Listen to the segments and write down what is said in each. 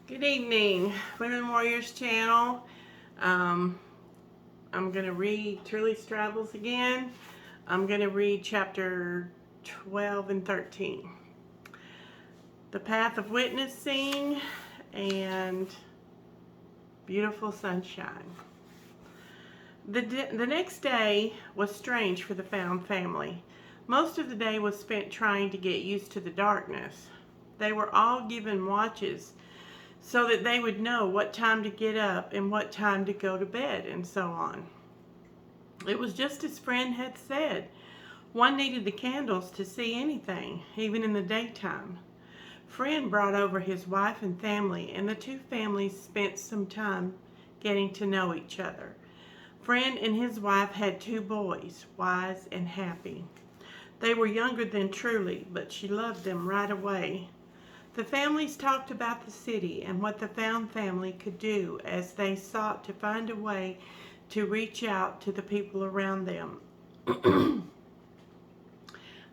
Good evening, Women Warriors channel. Um, I'm going to read Truly's Travels again. I'm going to read chapter 12 and 13. The Path of Witnessing and Beautiful Sunshine. The next day was strange for the Found family. Most of the day was spent trying to get used to the darkness. They were all given watches so that they would know what time to get up and what time to go to bed and so on. It was just as Friend had said. One needed the candles to see anything, even in the daytime. Friend brought over his wife and family, and the two families spent some time getting to know each other. Friend and his wife had two boys, wise and happy. They were younger than Truly, but she loved them right away. The families talked about the city and what the Found family could do as they sought to find a way to reach out to the people around them.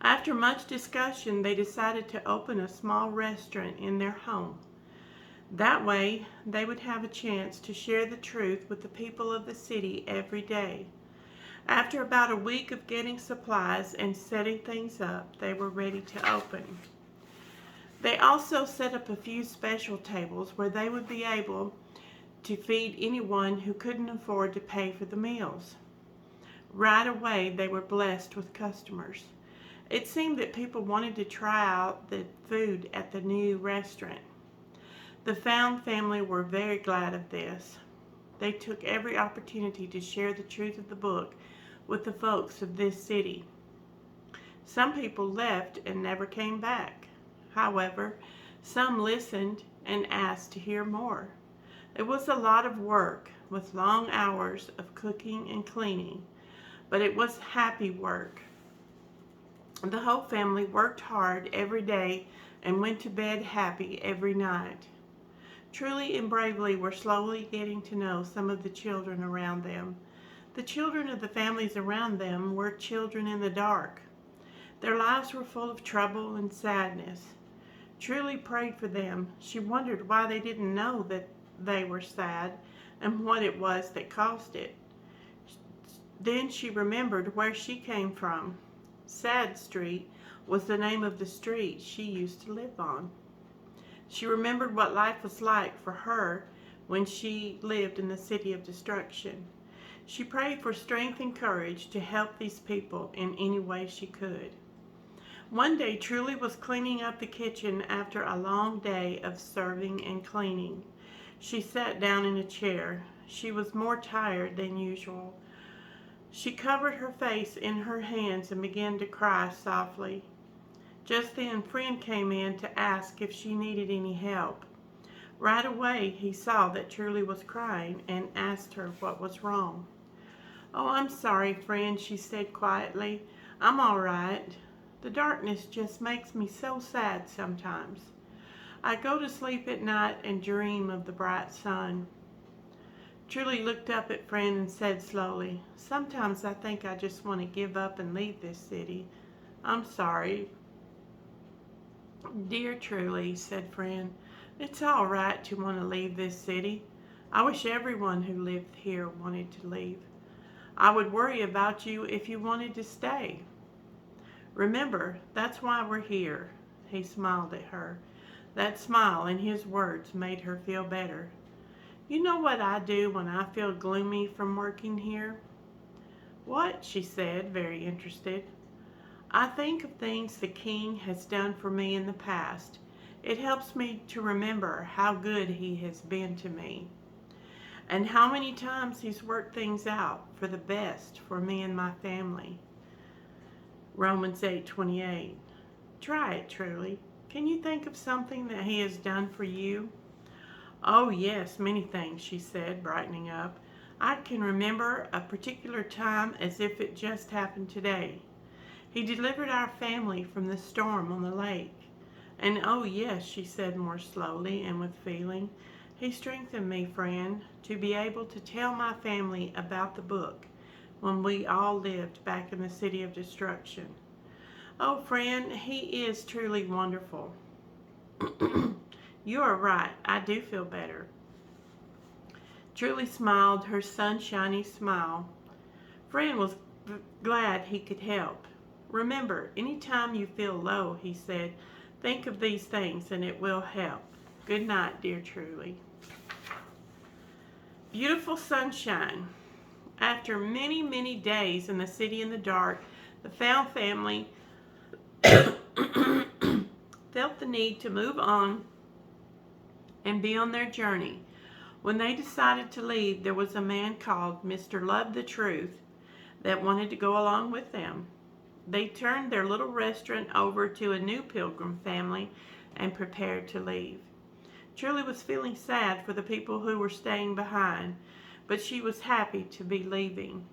After much discussion, they decided to open a small restaurant in their home. That way, they would have a chance to share the truth with the people of the city every day. After about a week of getting supplies and setting things up, they were ready to open. They also set up a few special tables where they would be able to feed anyone who couldn't afford to pay for the meals. Right away, they were blessed with customers. It seemed that people wanted to try out the food at the new restaurant. The Found family were very glad of this. They took every opportunity to share the truth of the book with the folks of this city. Some people left and never came back. However, some listened and asked to hear more. It was a lot of work with long hours of cooking and cleaning, but it was happy work. The whole family worked hard every day and went to bed happy every night. Truly and Bravely were slowly getting to know some of the children around them. The children of the families around them were children in the dark. Their lives were full of trouble and sadness. Truly prayed for them. She wondered why they didn't know that they were sad and what it was that caused it. Then she remembered where she came from. Sad Street was the name of the street she used to live on. She remembered what life was like for her when she lived in the city of destruction. She prayed for strength and courage to help these people in any way she could. One day, Truly was cleaning up the kitchen after a long day of serving and cleaning. She sat down in a chair. She was more tired than usual. She covered her face in her hands and began to cry softly. Just then, Friend came in to ask if she needed any help. Right away, he saw that Truly was crying and asked her what was wrong. "Oh, I'm sorry, Friend," she said quietly. "I'm all right. The darkness just makes me so sad sometimes. I go to sleep at night and dream of the bright sun." Truly looked up at Friend and said slowly, "Sometimes I think I just want to give up and leave this city. I'm sorry." "Dear Truly," said Friend, "it's all right to want to leave this city. I wish everyone who lived here wanted to leave. I would worry about you if you wanted to stay. Remember, that's why we're here." He smiled at her. That smile and his words made her feel better. "You know what I do when I feel gloomy from working here?" "What?" she said, very interested. "I think of things the King has done for me in the past. It helps me to remember how good he has been to me, and how many times he's worked things out for the best for me and my family." Romans 8:28. Try it, Truly. Can you think of something that he has done for you? "Oh, yes, many things," she said, brightening up. "I can remember a particular time as if it just happened today. He delivered our family from the storm on the lake. And oh, yes," she said more slowly and with feeling, "he strengthened me, Friend, to be able to tell my family about the book when we all lived back in the city of destruction. Oh, Friend, he is truly wonderful." You are right. I do feel better." Truly smiled her sunshiny smile. Friend was glad he could help. "Remember, any time you feel low," he said, "think of these things and it will help. Good night, dear Truly." Beautiful sunshine. After many, many days in the city in the dark, the Found family felt the need to move on and be on their journey. When they decided to leave, there was a man called Mr. Love the Truth that wanted to go along with them. They turned their little restaurant over to a new Pilgrim family and prepared to leave. Truly was feeling sad for the people who were staying behind, but she was happy to be leaving.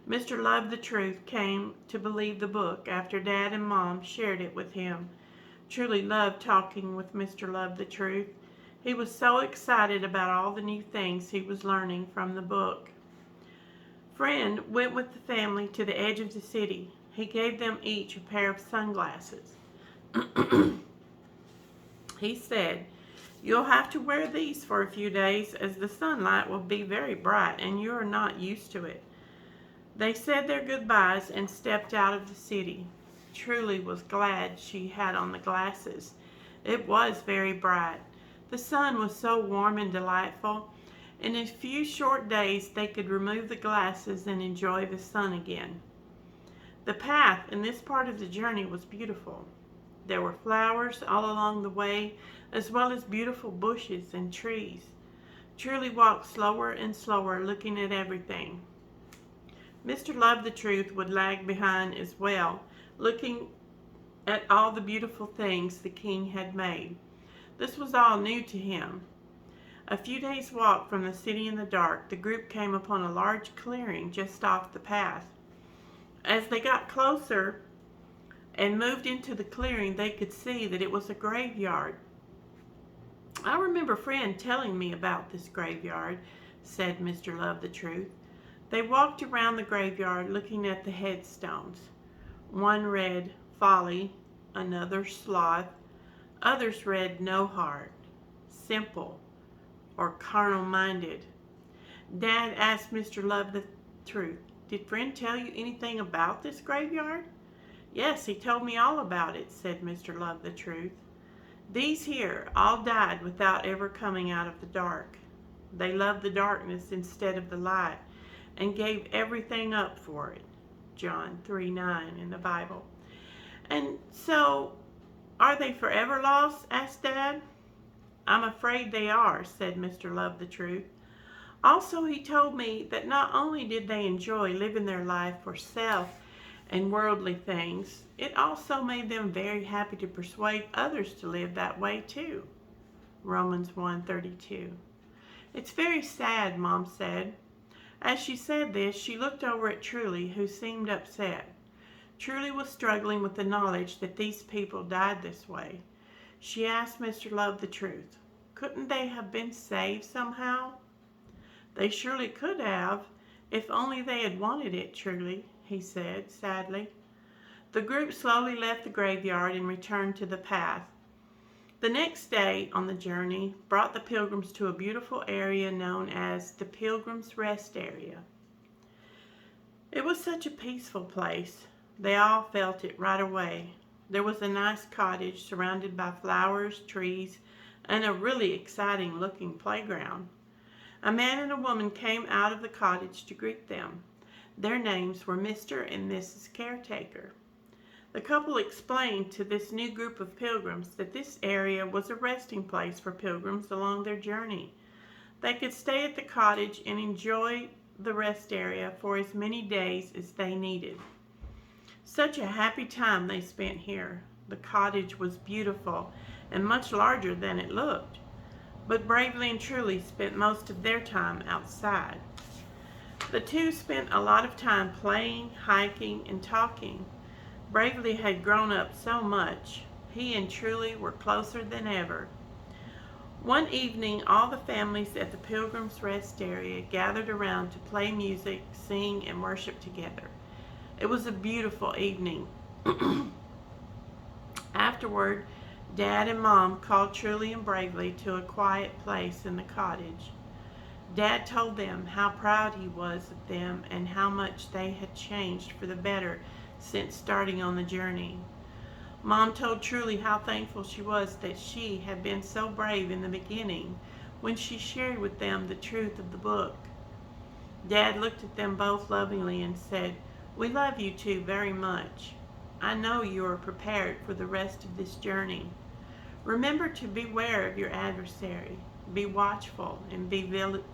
Mr. Love the Truth came to believe the book after Dad and Mom shared it with him. Truly loved talking with Mr. Love the Truth. He was so excited about all the new things he was learning from the book. Friend went with the family to the edge of the city. He gave them each a pair of sunglasses. He said, "You'll have to wear these for a few days as the sunlight will be very bright and you are not used to it." They said their goodbyes and stepped out of the city. Truly was glad she had on the glasses. It was very bright. The sun was so warm and delightful. In a few short days they could remove the glasses and enjoy the sun again. The path in this part of the journey was beautiful. There were flowers all along the way, as well as beautiful bushes and trees. Truly walked slower and slower, looking at everything. Mr. Love the Truth would lag behind as well, looking at all the beautiful things the king had made. This was all new to him. A few days' walk from the city in the dark, the group came upon a large clearing just off the path. As they got closer and moved into the clearing, they could see that it was a graveyard. "I remember Friend telling me about this graveyard," said Mr. Love the Truth. They walked around the graveyard looking at the headstones. One read, "Folly," another, "Sloth," others read, "No heart," "Simple," or "Carnal-minded." Dad asked Mr. Love the Truth, "Did Friend tell you anything about this graveyard?" "Yes, he told me all about it," said Mr. Love the Truth. "These here all died without ever coming out of the dark. They loved the darkness instead of the light and gave everything up for it." John 3:9 in the Bible. "And so, are they forever lost?" asked Dad. "I'm afraid they are," said Mr. Love the Truth. Also, he told me that not only did they enjoy living their life for self and worldly things, it also made them very happy to persuade others to live that way too. Romans 1:32. "It's very sad," Mom said. As she said this, she looked over at Truly, who seemed upset. Truly was struggling with the knowledge that these people died this way. She asked Mr. Love the Truth, couldn't they have been saved somehow? "They surely could have, if only they had wanted it, Truly," he said sadly. The group slowly left the graveyard and returned to the path. The next day on the journey brought the Pilgrims to a beautiful area known as the Pilgrims' Rest Area. It was such a peaceful place. They all felt it right away. There was a nice cottage surrounded by flowers, trees, and a really exciting looking playground. A man and a woman came out of the cottage to greet them. Their names were Mr. and Mrs. Caretaker. The couple explained to this new group of pilgrims that this area was a resting place for pilgrims along their journey. They could stay at the cottage and enjoy the rest area for as many days as they needed. Such a happy time they spent here. The cottage was beautiful and much larger than it looked, but Bravely and Truly spent most of their time outside. The two spent a lot of time playing, hiking, and talking. Bravely had grown up so much. He and Truly were closer than ever. One evening, all the families at the Pilgrims' Rest Area gathered around to play music, sing, and worship together. It was a beautiful evening. Afterward, Dad and Mom called Truly and Bravely to a quiet place in the cottage. Dad told them how proud he was of them and how much they had changed for the better since starting on the journey. Mom told Truly how thankful she was that she had been so brave in the beginning when she shared with them the truth of the book. Dad looked at them both lovingly and said, "We love you two very much. I know you are prepared for the rest of this journey. Remember to beware of your adversary. Be watchful and be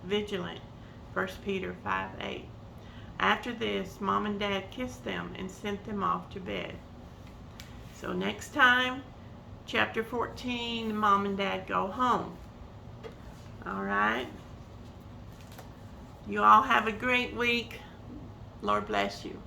vigilant." 1 Peter 5:8. After this, Mom and Dad kissed them and sent them off to bed. So next time, chapter 14, Mom and Dad go home. All right? You all have a great week. Lord bless you.